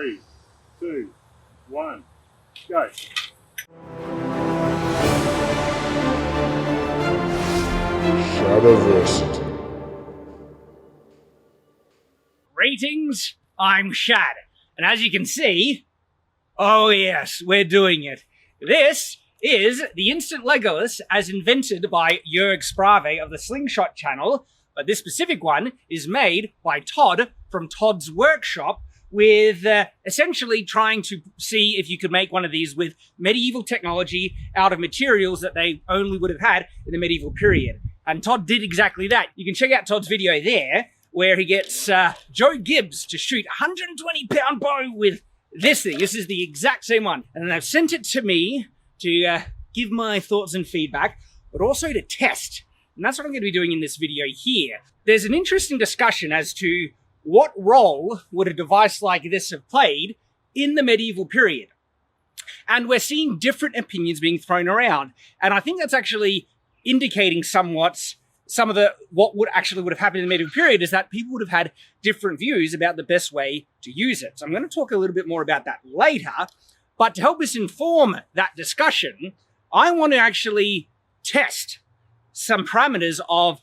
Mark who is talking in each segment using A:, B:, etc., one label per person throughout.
A: 3, 2, 1, go.
B: Shadiversity.
C: Greetings, I'm Shad, and as you can see, oh yes, we're doing it. This is the Instant Legolas as invented by Jörg Sprave of the Slingshot Channel, but this specific one is made by Todd from Todd's Workshop with essentially trying to see if you could make one of these with medieval technology out of materials that they only would have had in the medieval period. And Todd did exactly that. You can check out Todd's video there, where he gets Joe Gibbs to shoot a 120-pound bow with this thing. This is the exact same one. And they've sent it to me to give my thoughts and feedback, but also to test. And that's what I'm going to be doing in this video here. There's an interesting discussion as to what role would a device like this have played in the medieval period. And we're seeing different opinions being thrown around. And I think that's actually indicating somewhat some of what would have happened in the medieval period is that people would have had different views about the best way to use it. So I'm going to talk a little bit more about that later. But to help us inform that discussion, I want to actually test some parameters of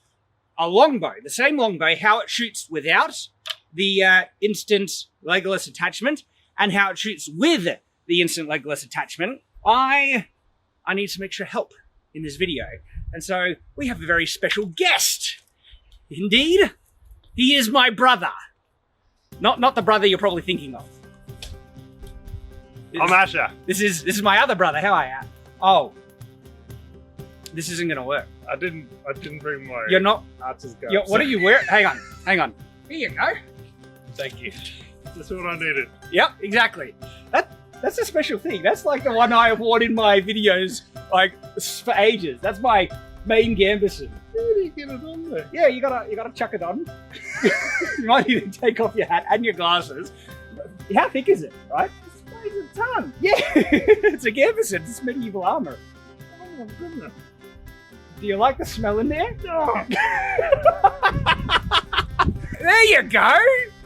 C: a longbow, the same longbow, how it shoots without the Instant Legolas attachment and how it shoots with the Instant Legolas attachment. I need some extra help in this video. And so we have a very special guest. Indeed, he is my brother. Not the brother you're probably thinking of.
A: I'm Asher.
C: This is my other brother. How are you? Oh, this isn't gonna work.
A: I didn't bring my
C: You're not.
A: archer's gloves.
C: What are you wearing? Hang on. Here you go.
A: Thank you. That's what I needed.
C: Yep, exactly. That's a special thing. That's like the one I have worn in my videos like for ages. That's my main gambeson.
A: How do you get it on there?
C: Yeah, you gotta chuck it on. You might need to take off your hat and your glasses. How thick is it? Right? It's a ton. Yeah, it's a gambeson. It's medieval armor.
A: Oh my goodness.
C: Do you like the smell in there?
A: Oh.
C: There you go.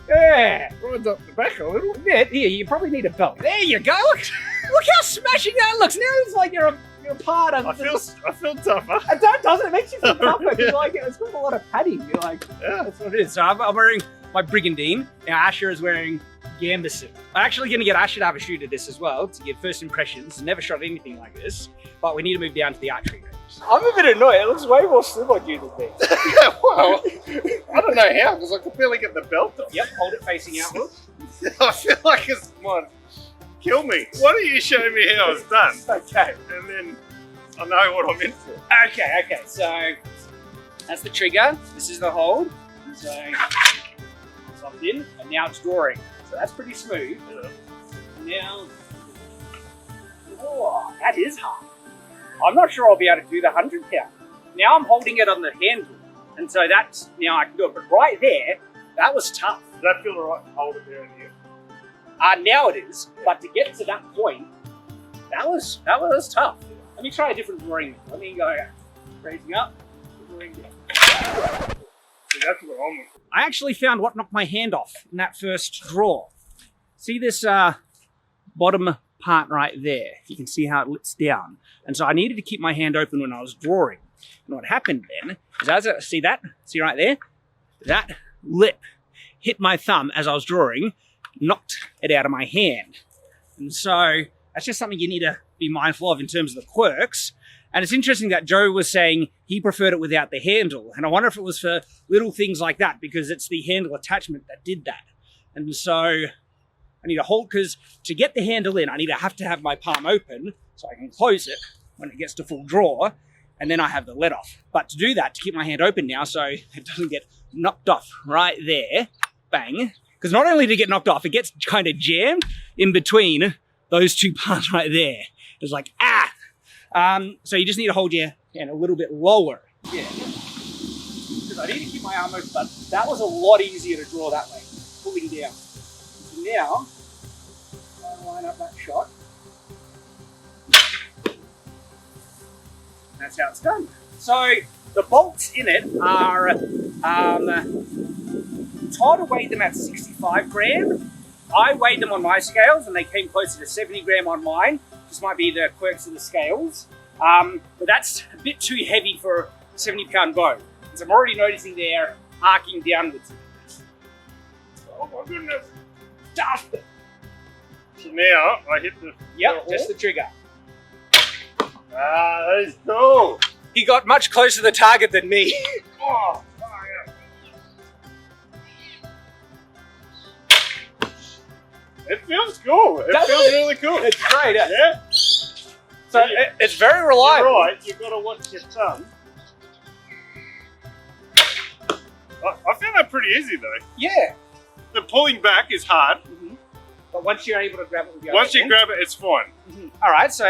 C: Yeah.
A: Rides up the back a little.
C: Yeah, here, you probably need a belt. There you go. Look how smashing that looks. Now it's like you're a part of.
A: I feel tougher.
C: It doesn't. It makes you feel tougher. It's like it's got a lot of padding. You're like, yeah, that's what it is. So I'm wearing my brigandine. Now Asher is wearing gambeson. I'm actually going to get Asher to have a shoot at this as well to give first impressions. Never shot anything like this, but we need to move down to the archery range. I'm a bit annoyed. It looks way more slim on you than me.
A: Well, I don't know how because I could barely get the belt off.
C: Yep, hold it facing outwards.
A: I feel like it's might kill me. Why don't you show me how it's done?
C: Okay.
A: And then I know what I'm in for.
C: Okay. So that's the trigger. This is the hold. So it's locked in, and now it's drawing. So that's pretty smooth.
A: Yeah.
C: Now, oh, that is hard. I'm not sure I'll be able to do the 100 count. Now I'm holding it on the handle, and so that's now I can do it. But right there, that was tough.
A: Does that feel alright? Hold it there in here.
C: Now it is, but to get to that point, that was tough. Let me try a different drawing. Let me go raising up, drawing down.
A: See, that's what I'm looking for.
C: I actually found what knocked my hand off in that first draw. See this bottom part right there? You can see how it lifts down. And so I needed to keep my hand open when I was drawing. And what happened then is see right there? That lip hit my thumb as I was drawing, knocked it out of my hand. And so that's just something you need to be mindful of in terms of the quirks. And it's interesting that Joe was saying he preferred it without the handle. And I wonder if it was for little things like that, because it's the handle attachment that did that. And so I need to hold, because to get the handle in, I need to have my palm open so I can close it when it gets to full draw, and then I have the let off. But to do that, to keep my hand open now so it doesn't get knocked off right there, bang, because not only did it get knocked off, it gets kind of jammed in between those two parts right there. It's like, so you just need to hold your hand a little bit lower. Yeah. Because I need to keep my arm open, but that was a lot easier to draw that way, pulling down. So now, I'll line up that shot. That's how it's done. So the bolts in it are, Todd weighed them at 65 grams. I weighed them on my scales and they came closer to 70 gram on mine. This might be the quirks of the scales. But that's a bit too heavy for a 70-pound bow. So I'm already noticing they're arcing downwards.
A: Oh my goodness.
C: Stuff!
A: So now I hit the...
C: Yep, just the trigger.
A: Ah, that is cool.
C: He got much closer to the target than me.
A: Oh, fire. It feels cool. It
C: Doesn't
A: feels
C: it?
A: really cool.
C: It's great, eh?
A: Yeah.
C: So it's very reliable.
A: You're right, you've got to watch your tongue. I found that pretty easy though.
C: Yeah.
A: The pulling back is hard.
C: But once you're able to grab it with your
A: Once you
C: hand-
A: grab it, it's fine.
C: All right, so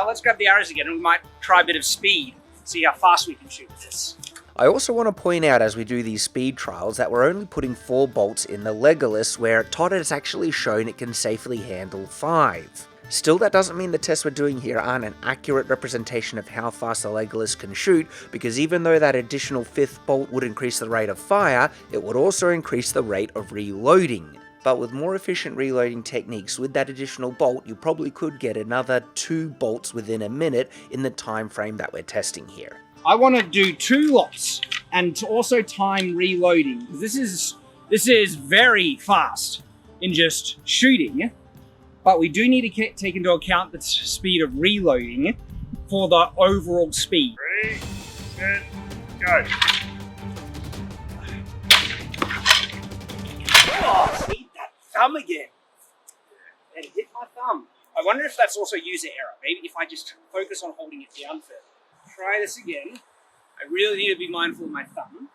C: let's grab the arrows again and we might try a bit of speed, see how fast we can shoot this.
B: I also want to point out as we do these speed trials that we're only putting 4 bolts in the Legolas, where Todd has actually shown it can safely handle 5. Still, that doesn't mean the tests we're doing here aren't an accurate representation of how fast the Legolas can shoot, because even though that additional 5th bolt would increase the rate of fire, it would also increase the rate of reloading. But with more efficient reloading techniques with that additional bolt, you probably could get another 2 bolts within a minute in the time frame that we're testing here.
C: I want to do 2 lots and to also time reloading. This is very fast in just shooting, but we do need to take into account the speed of reloading for the overall speed.
A: Ready, set, go.
C: Oh, see that thumb again. And it hit my thumb. I wonder if that's also user error. Maybe if I just focus on holding it down further. Try this again. I really need to be mindful of my thumb.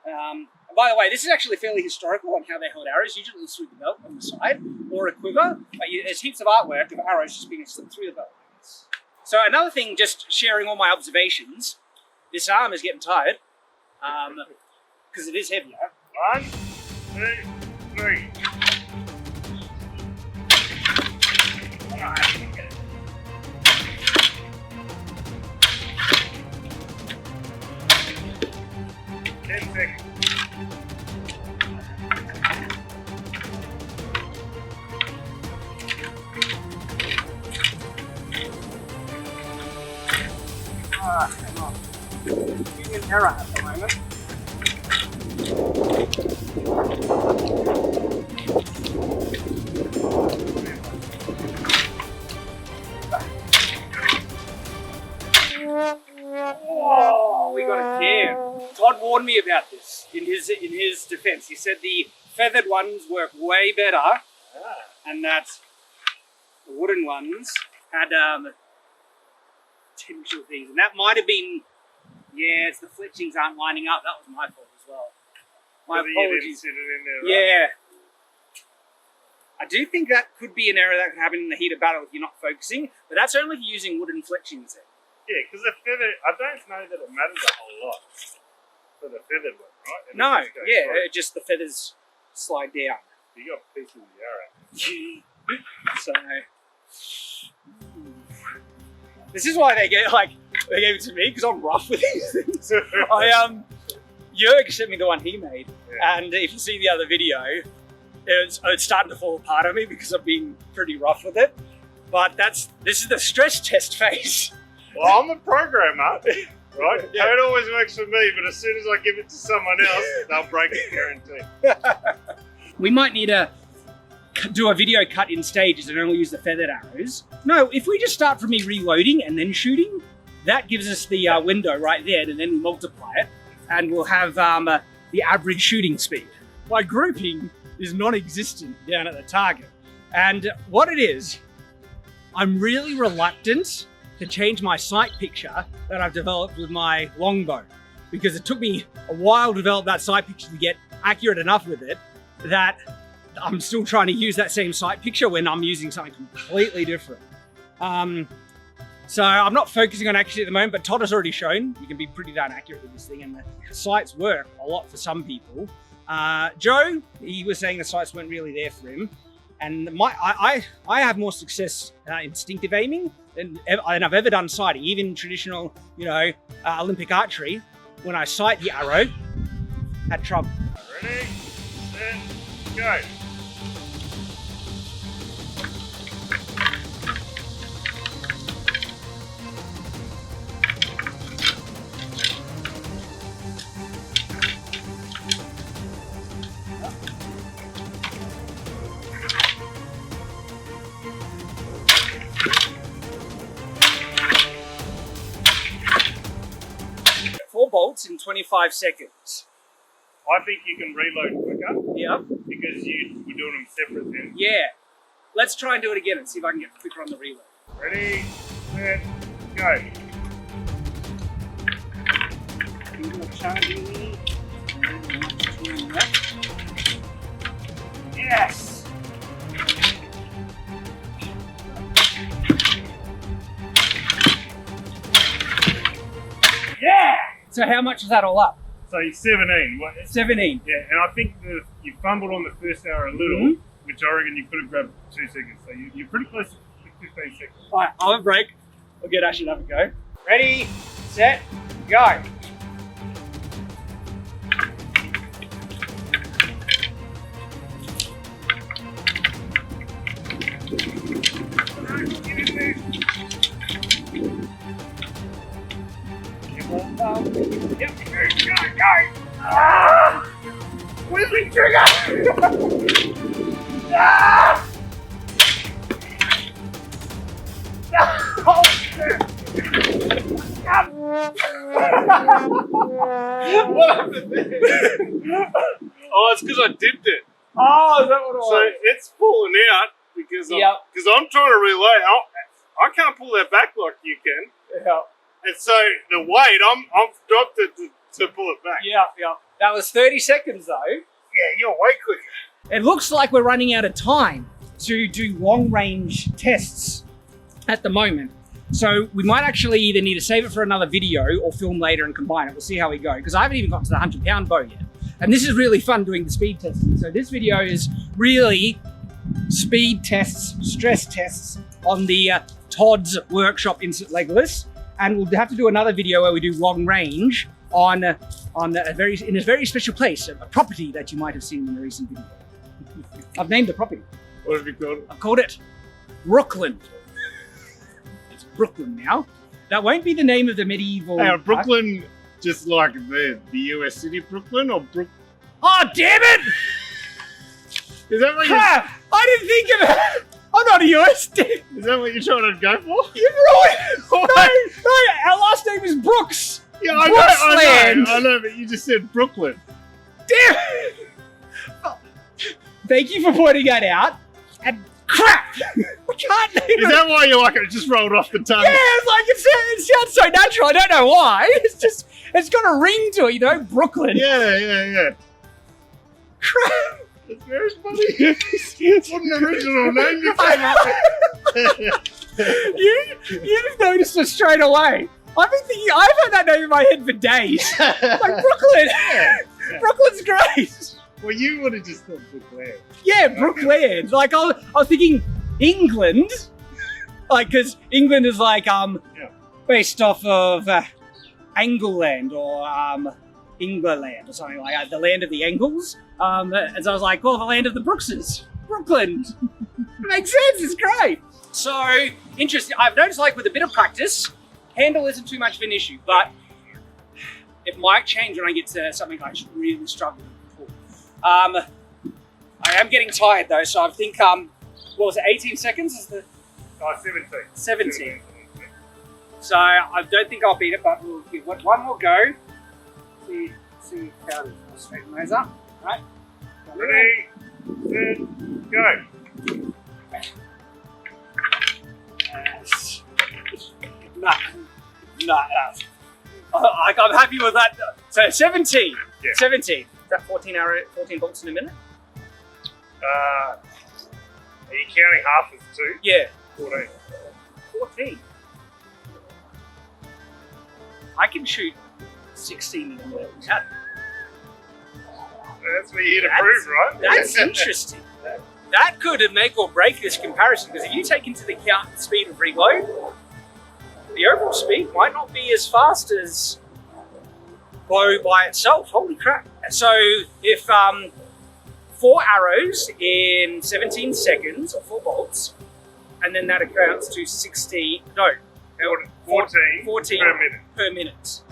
C: And by the way, this is actually fairly historical on how they hold arrows. Usually it's through the belt on the side or a quiver. But there's heaps of artwork of arrows just being slipped through the belt. So another thing, just sharing all my observations. This arm is getting tired because it is heavier.
A: 1, 2, 3.
C: Alright.
A: 10 seconds.
C: Hang on. Using an error at the moment. Oh, we got a cam. Todd warned me about this in his defense. He said the feathered ones work way better, and that the wooden ones had potential things, and that might have been, yeah, it's the fletchings aren't lining up. That was my fault as well. My apologies.
A: Sit it in there, right?
C: Yeah. I do think that could be an error that could happen in the heat of battle if you're not focusing, but that's only if you're using wooden fletchings.
A: Yeah, because the feather, I don't know that it matters a whole lot for the feathered one, right? And
C: No,
A: it just goes
C: yeah,
A: through.
C: just the feathers slide down.
A: You got a piece of the arrow.
C: So this is why they gave it to me, because I'm rough with these things. Jörg sent me the one he made, and if you see the other video, it's starting to fall apart on me because I've been pretty rough with it. But this is the stress test phase.
A: Well, I'm a programmer, right?
C: Yeah.
A: It always works for me, but as soon as I give it to someone else, they'll break it, guaranteed.
C: We might need to do a video cut in stages and only use the feathered arrows. No, if we just start from me reloading and then shooting, that gives us the window right there, and then we multiply it, and we'll have the average shooting speed. My grouping is non-existent down at the target. And what it is, I'm really reluctant to change my sight picture that I've developed with my longbow, because it took me a while to develop that sight picture to get accurate enough with it that I'm still trying to use that same sight picture when I'm using something completely different. So I'm not focusing on accuracy at the moment, but Todd has already shown you can be pretty darn accurate with this thing, and the sights work a lot for some people. Joe, he was saying the sights weren't really there for him, and I have more success instinctive aiming than I've ever done sighting, even traditional, Olympic archery. When I sight the arrow, had trouble.
A: Ready, set, go.
C: bolts in 25 seconds.
A: I think you can reload quicker
C: Yeah.
A: because you were doing them separate then.
C: Yeah. Let's try and do it again and see if I can get quicker on the reload.
A: Ready, set, go.
C: Yes! Yeah! So how much is that all up?
A: So you're 17.
C: 17.
A: Yeah, and I think you fumbled on the first arrow a little, which I reckon you could have grabbed 2 seconds. So you're pretty close to 15 seconds.
C: Alright, I'll have a break. We'll get Ash another go. Ready, set, go. Yep, go! Ah! Where's the trigger? Ah! Oh, shit! What happened there?
A: Oh, it's because I dipped it.
C: Oh, is that what it was?
A: So it's pulling out because I'm trying to reload. I can't pull that back like you can.
C: Yeah.
A: And so the weight, I've dropped it to pull it back.
C: Yeah. That was 30 seconds though.
A: Yeah, you're way quicker.
C: It looks like we're running out of time to do long range tests at the moment. So we might actually either need to save it for another video or film later and combine it. We'll see how we go. Because I haven't even got to the 100-pound bow yet. And this is really fun doing the speed testing. So this video is really speed tests, stress tests on the Todd's Workshop Instant Legolas. And we'll have to do another video where we do long range in a very special place, a property that you might have seen in a recent video. I've named the property.
A: What have you called it?
C: I've called it Brooklyn. It's Brooklyn now. That won't be the name of the medieval...
A: Hey, Brooklyn, just like the US city Brooklyn, or Brook...
C: Oh, damn it!
A: Is that what
C: Crap! I didn't think of it! I'm not a US dude.
A: Is that what you're trying to go for?
C: You're right! No, our last name is Brooks.
A: Yeah,
C: Brooksland.
A: I know, but you just said Brooklyn.
C: Damn it! Thank you for pointing that out. And crap! I can't name it.
A: Is that why you like it? It just rolled off the tongue?
C: Yeah, it's like it sounds so natural. I don't know why. It's got a ring to it, you know, Brooklyn.
A: Yeah.
C: Crap!
A: It's very funny. What an original name you came up with.
C: You've noticed it straight away. I've been thinking, I've had that name in my head for days. Like Brooklyn.
A: Yeah.
C: Brooklyn's great.
A: Well, you would have just thought Brooklyn.
C: Yeah, Brooklyn. Like I was thinking England. Like, because England is like based off of Angleland or England or something like that, the land of the Angles. And so I was like, well, the land of the Brookses, Brooklyn. Makes sense, it's great. So, interesting. I've noticed, like, with a bit of practice, handle isn't too much of an issue, but it might change when I get to something I just really struggle with. I am getting tired, though, so I think, what was it, 18 seconds is the...
A: 17.
C: 17. So, I don't think I'll beat it, but we'll give it one more go. See how to straighten those up. Right.
A: Ready, set, go.
C: Yes. Nah. I'm happy with that. So 17.
A: Yeah.
C: 17. Is that 14 bolts in a minute?
A: Are you counting half as 2?
C: Yeah.
A: 14.
C: 14. I can shoot 16 in a minute.
A: That's what you're here to prove, right?
C: That's interesting. That could make or break this comparison, because if you take into account the speed of reload, the overall speed might not be as fast as bow by itself. Holy crap. So if 4 arrows in 17 seconds, or 4 bolts, and then that accounts to 14 per minute.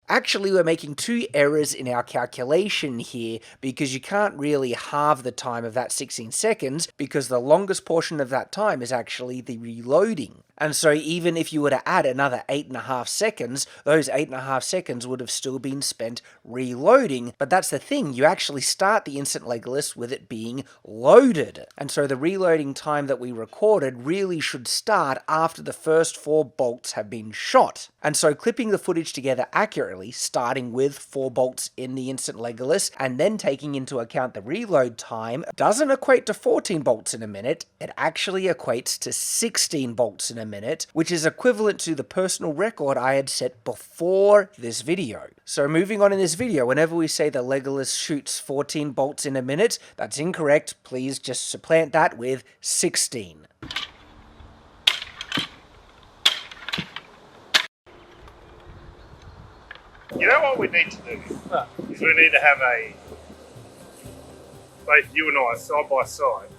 B: Actually, we're making 2 errors in our calculation here because you can't really halve the time of that 16 seconds because the longest portion of that time is actually the reloading. And so even if you were to add another 8.5 seconds, those 8.5 seconds would have still been spent reloading. But that's the thing, you actually start the Instant Legolas with it being loaded. And so the reloading time that we recorded really should start after the first 4 bolts have been shot. And so clipping the footage together accurately, starting with 4 bolts in the Instant Legolas, and then taking into account the reload time, doesn't equate to 14 bolts in a minute, it actually equates to 16 bolts in a minute, which is equivalent to the personal record I had set before this video. So moving on in this video, whenever we say that Legolas shoots 14 bolts in a minute, that's incorrect. Please just supplant that with 16.
A: You know what we need to do? Is we need to have both you and I side by side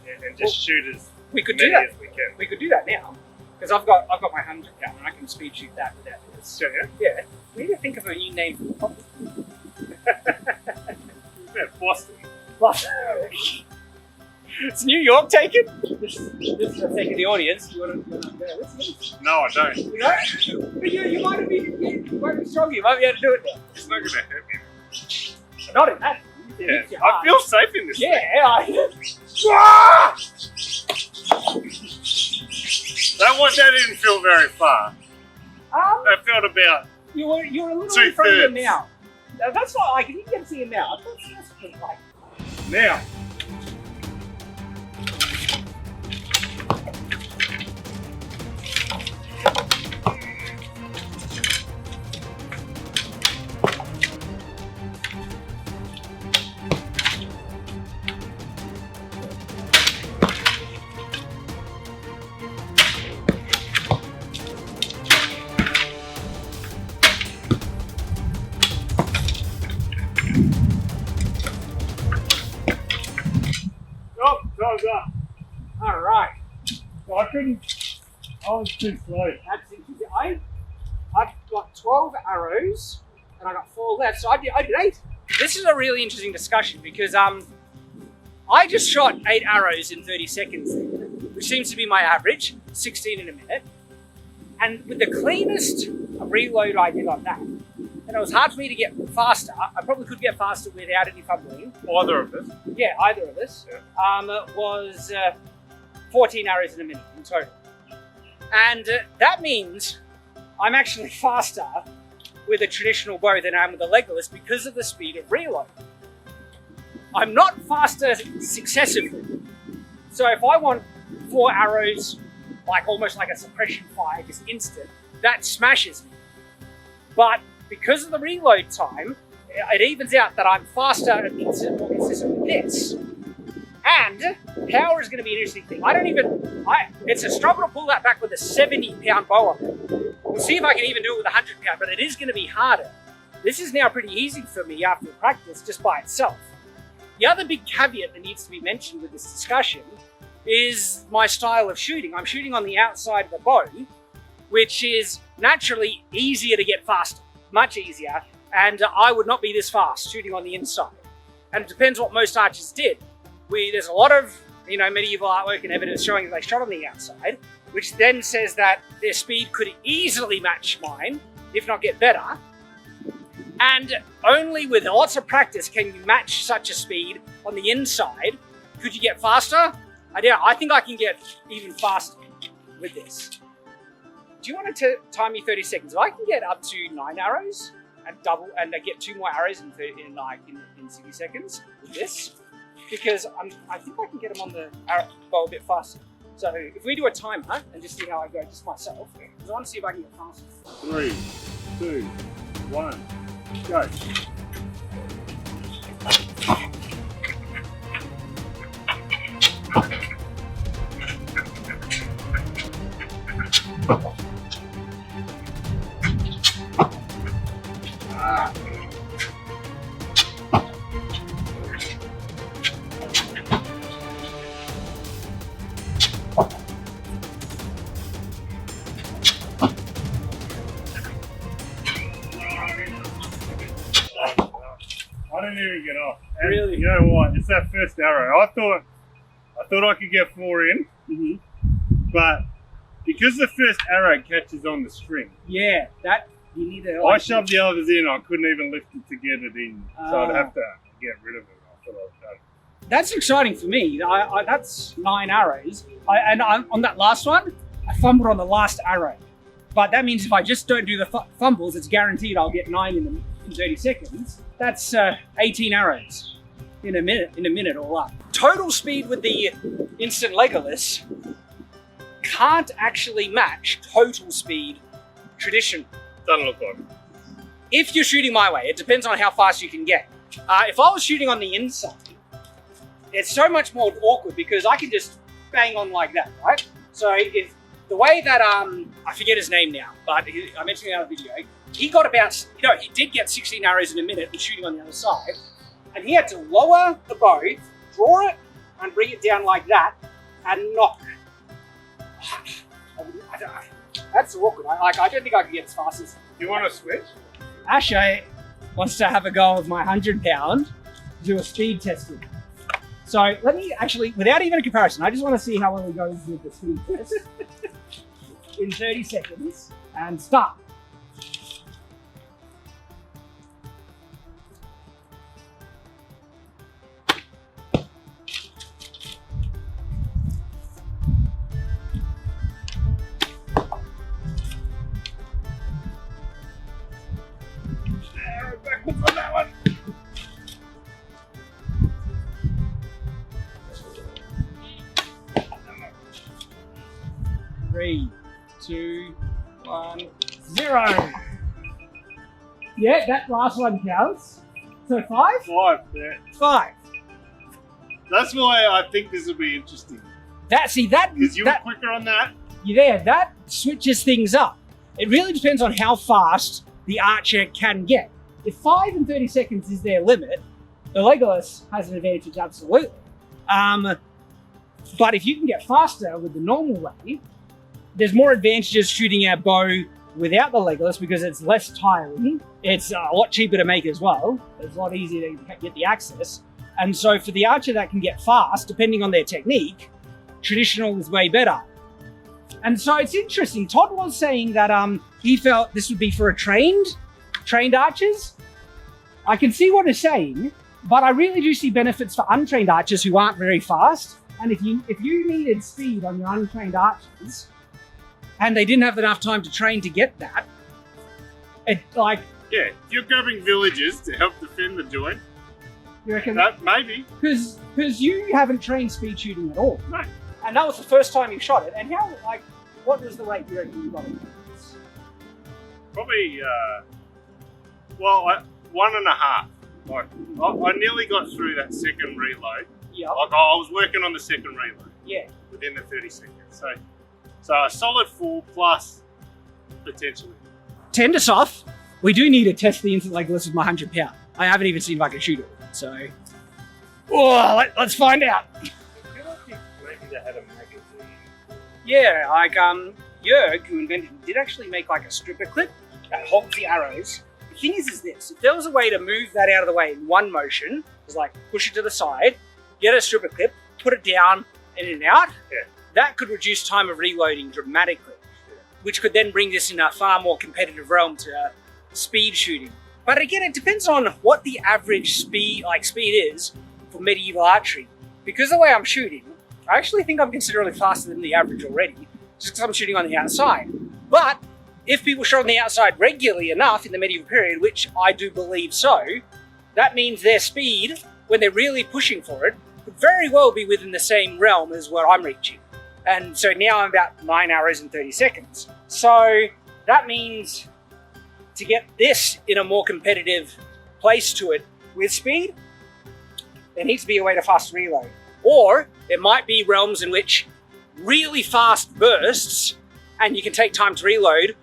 A: and just shoot as
C: We could
A: many
C: do that.
A: as we can.
C: We could do that now. Because I've got my 100 gun and I can speed shoot that without this. Yeah. We need to think of a new name for the topic.
A: Boston.
C: It's New York taken? This is a take of the audience. You want to go?
A: No, I don't.
C: You know? But you might be strong. You might be able to do it now.
A: It's not going to hurt me.
C: Not in that.
A: Yeah, I feel safe in this thing. That didn't feel very far. That felt about
C: you're a little
A: 2/3.
C: in front of him now. That's not like you can see him now. That's like
A: now. Oh, time's up.
C: all right.
A: Well, I was too slow.
C: That's interesting. I've got 12 arrows and I got 4 left, so I did 8. This is a really interesting discussion because I just shot 8 arrows in 30 seconds, which seems to be my average, 16 in a minute. And with the cleanest reload I did on that, and it was hard for me to get faster. I probably could get faster without any fumbling.
A: Either of us.
C: Yeah, either of us.
A: Yeah.
C: Was 14 arrows in a minute in total. And that means I'm actually faster with a traditional bow than I am with a Legolas because of the speed of reload. I'm not faster successively. So if I want 4 arrows, like almost like a suppression fire, just instant, that smashes me. But because of the reload time, it evens out that I'm faster and more consistent with this. And power is going to be an interesting thing. It's a struggle to pull that back with a 70-pound bow on it. We'll see if I can even do it with a 100-pound, but it is going to be harder. This is now pretty easy for me after practice just by itself. The other big caveat that needs to be mentioned with this discussion is my style of shooting. I'm shooting on the outside of the bow, which is naturally easier to get faster, much easier, and I would not be this fast shooting on the inside. And it depends what most archers did. There's a lot of medieval artwork and evidence showing that they shot on the outside, which then says that their speed could easily match mine, if not get better. And only with lots of practice can you match such a speed on the inside. Could you get faster? I doubt. I think I can get even faster with this. Do you want to time me 30 seconds? If I can get up to 9 arrows and I get 2 more arrows in 60 seconds with this, because I think I can get them on the arrow bow a bit faster. So if we do a timer and just see how I go just myself, because I want to see if I can get faster.
A: 3, 2, 1, go. I didn't even get off. And
C: really?
A: You know what? It's that first arrow. I thought I could get 4 in, but because the first arrow catches on the string.
C: Yeah, that you need to.
A: I shoved the others in. I couldn't even lift it to get it in, so I'd have to get rid of it. I thought I was done.
C: That's exciting for me. That's 9 arrows, and on that last one, I fumbled on the last arrow. But that means if I just don't do the fumbles, it's guaranteed I'll get 9 in 30 seconds. That's 18 arrows in a minute all up. Total speed with the Instant Legolas can't actually match total speed tradition.
A: Doesn't look like it.
C: If you're shooting my way, it depends on how fast you can get. If I was shooting on the inside, it's so much more awkward because I can just bang on like that, right? So if the way that, I forget his name now, but I mentioned in the other video, he got about, he did get 16 arrows in a minute with shooting on the other side, and he had to lower the bow, draw it, and bring it down like that, and knock. That's awkward. I don't think I could get as fast as.
A: You want to switch?
C: Ashay wants to have a go with my 100-pound, do a speed testing. So let me actually, without even a comparison, I just want to see how well he goes with the speed test. In 30 seconds, and start.
A: Backwards on that one.
C: Three, 2, 1, 0. Yeah, that last one counts. So 5?
A: 5, yeah.
C: 5.
A: That's why I think this will be interesting.
C: Because
A: you were quicker on that.
C: Yeah, that switches things up. It really depends on how fast the archer can get. If 5 and 30 seconds is their limit, the Legolas has an advantage, absolutely. But if you can get faster with the normal way, there's more advantages shooting our bow without the Legolas because it's less tiring. It's a lot cheaper to make as well. It's a lot easier to get the access. And so for the archer that can get fast, depending on their technique, traditional is way better. And so it's interesting. Todd was saying that he felt this would be for trained archers. I can see what he's saying, but I really do see benefits for untrained archers who aren't very fast. And if you needed speed on your untrained archers, and they didn't have enough time to train to get that,
A: Yeah, if you're grabbing villagers to help defend the joint,
C: you reckon
A: that maybe.
C: Because you haven't trained speed shooting at all.
A: No.
C: And that was the first time you shot it. And what was the rate you reckon you got it?
A: Probably, 1.5. Like, I nearly got through that second reload.
C: Yeah.
A: Like, I was working on the second reload.
C: Yeah.
A: Within the 30 seconds. So a solid 4 plus, potentially.
C: Tend us off. We do need to test the Instant Legolas with my 100-pound. I haven't even seen if I can shoot it. So, let's find out.
A: Maybe they had a magazine.
C: Yeah, Jörg, who invented it, did actually make like a stripper clip that holds the arrows. The thing is this, if there was a way to move that out of the way in one motion, it's like push it to the side, get a stripper clip, put it down, in and out, that could reduce time of reloading dramatically, which could then bring this in a far more competitive realm to speed shooting. But again, it depends on what the average speed is for medieval archery. Because the way I'm shooting, I actually think I'm considerably faster than the average already, just because I'm shooting on the outside. But if people shot on the outside regularly enough in the medieval period, which I do believe so, that means their speed, when they're really pushing for it, could very well be within the same realm as what I'm reaching. And so now I'm about 9 hours and 30 seconds. So that means to get this in a more competitive place to it with speed, there needs to be a way to fast reload. Or there might be realms in which really fast bursts and you can take time to reload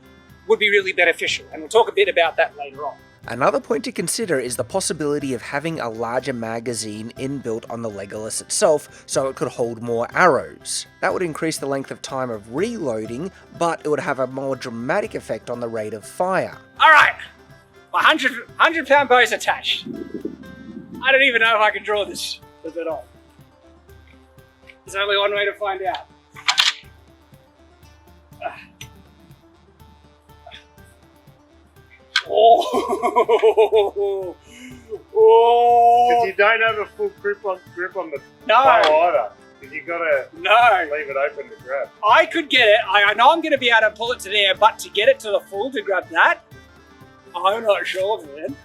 C: would be really beneficial. And we'll talk a bit about that later on.
B: Another point to consider is the possibility of having a larger magazine inbuilt on the Legolas itself so it could hold more arrows. That would increase the length of time of reloading, but it would have a more dramatic effect on the rate of fire.
C: Alright, my 100-pound bow is attached. I don't even know if I can draw this at all. There's only one way to find out. Oh! Oh!
A: Because you don't have a full grip on the
C: No.
A: bow either. Because you gotta
C: No.
A: leave it open to grab.
C: I could get it. I know I'm going to be able to pull it to there, but to get it to the full to grab that, I'm not sure, man.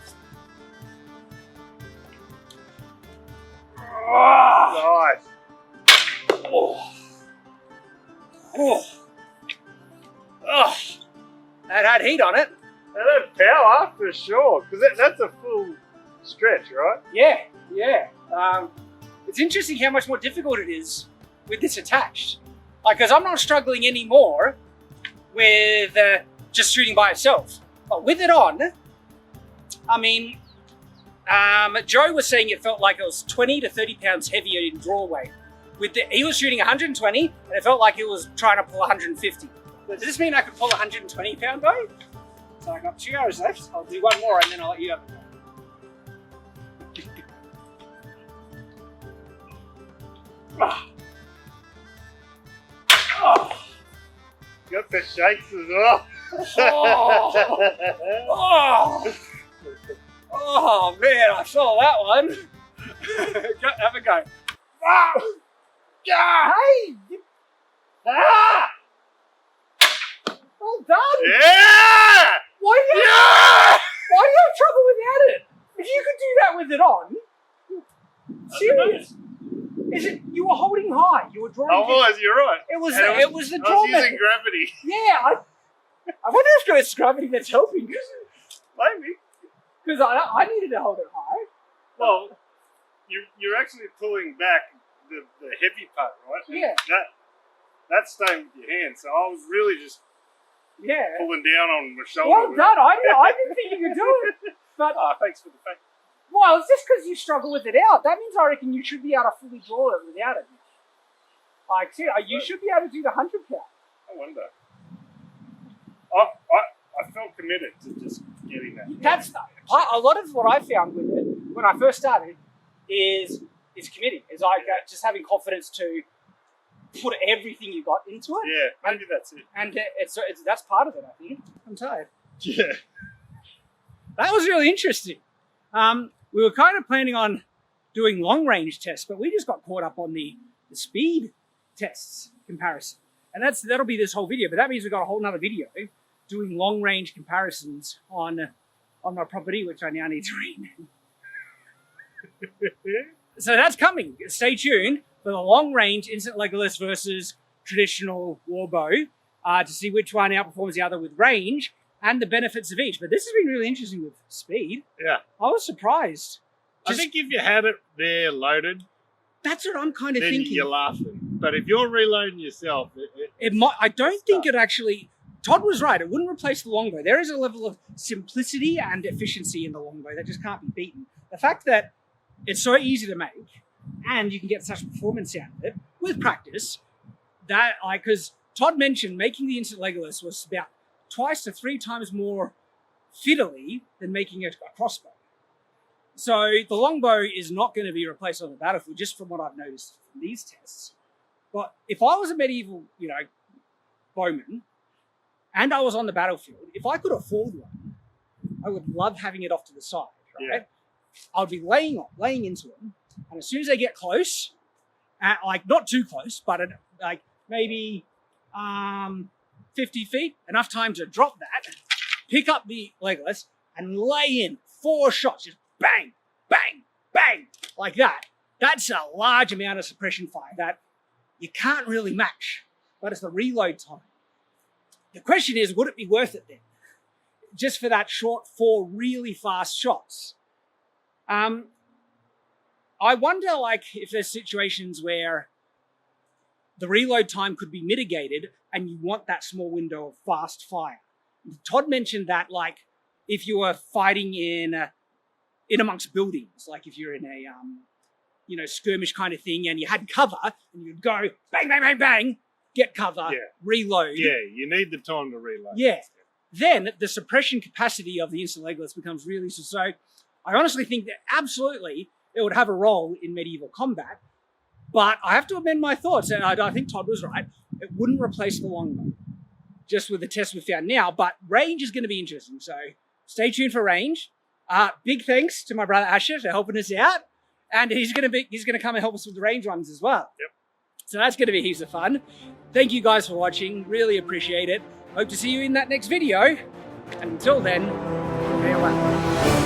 C: Oh.
A: Nice.
C: Oh. Oh. Oh. That had heat on it.
A: And that power for sure. Because that's a full stretch, right?
C: Yeah, yeah. It's interesting how much more difficult it is with this attached. Like, because I'm not struggling anymore with just shooting by itself. But with it on, I mean, Joe was saying it felt like it was 20 to 30 pounds heavier in draw weight. He was shooting 120, and it felt like he was trying to pull 150. Does this mean I could pull a 120 pound bow? So I got 2 hours left. I'll do one more, and then I'll let you have it. Oh.
A: Got the shakes as well.
C: Oh. Oh man, I saw that one. Have a go. Ah. Hey! Ah! Well done!
A: Yeah!
C: Why do you have trouble without it? If you could do that with it on, serious. Is it? You were holding high. You were drawing.
A: I was. You're right.
C: It was.
A: And
C: It was the
A: I
C: draw
A: was using
C: method.
A: gravity.
C: Yeah. I wonder if it's gravity that's helping.
A: Maybe.
C: Because I needed to hold it high.
A: Well, you're actually pulling back the heavy part, right?
C: Yeah.
A: That's staying with your hand. So I was really just
C: Yeah.
A: pulling down on my shoulder.
C: Well done. I didn't think you could do it. But
A: Thanks for the fact.
C: well, it's just because you struggle with it out. That means I reckon you should be able to fully draw it without it. Like, see, you should be able to do the 100 pound.
A: I wonder. I felt committed to just getting that.
C: That's a lot of what I found with it when I first started is committing. Is like just having confidence to put everything you got into it.
A: Yeah, maybe that's it.
C: And it's that's part of it, I think. I'm tired.
A: Yeah.
C: That was really interesting. We were kind of planning on doing long range tests, but we just got caught up on the speed tests comparison. And that'll be this whole video, but that means we've got a whole nother video doing long range comparisons on my property, which I now need to rename. So that's coming. Stay tuned for the long range Instant Legolas versus traditional Warbow to see which one outperforms the other with range and the benefits of each. But this has been really interesting with speed.
A: Yeah.
C: I was surprised.
A: I think if you had it there loaded,
C: That's what I'm kind of
A: then
C: thinking.
A: you're laughing. But if you're reloading yourself,
C: It might. I don't think it actually. Todd was right. It wouldn't replace the longbow. There is a level of simplicity and efficiency in the longbow that just can't be beaten. The fact that it's so easy to make and you can get such performance out of it with practice, that because Todd mentioned making the Instant Legolas was about 2 to 3 times more fiddly than making a crossbow. So the longbow is not going to be replaced on the battlefield, just from what I've noticed from these tests. But if I was a medieval, bowman, and I was on the battlefield, if I could afford one, I would love having it off to the side, right?
A: Yeah.
C: I would be laying into them, and as soon as they get close, not too close, but maybe 50 feet, enough time to drop that, pick up the Legolas, and lay in 4 shots, just bang, bang, bang, like that. That's a large amount of suppression fire that you can't really match, but it's the reload time. The question is, would it be worth it then? Just for that short 4 really fast shots. I wonder, if there's situations where the reload time could be mitigated and you want that small window of fast fire. Todd mentioned that, if you were fighting in amongst buildings, like if you're in a skirmish kind of thing, and you had cover, and you'd go bang, bang, bang, bang, get cover, reload.
A: Yeah, you need the time to reload.
C: Yeah. Then the suppression capacity of the Instant Legolas becomes really so. I honestly think that absolutely it would have a role in medieval combat, but I have to amend my thoughts, and I think Todd was right. It wouldn't replace the longbow. just with the test we found now, but range is going to be interesting. So stay tuned for range. Big thanks to my brother Asher for helping us out, and he's going to come and help us with the range runs as well.
A: Yep.
C: So that's going to be heaps of fun. Thank you guys for watching. Really appreciate it. Hope to see you in that next video. And until then, farewell.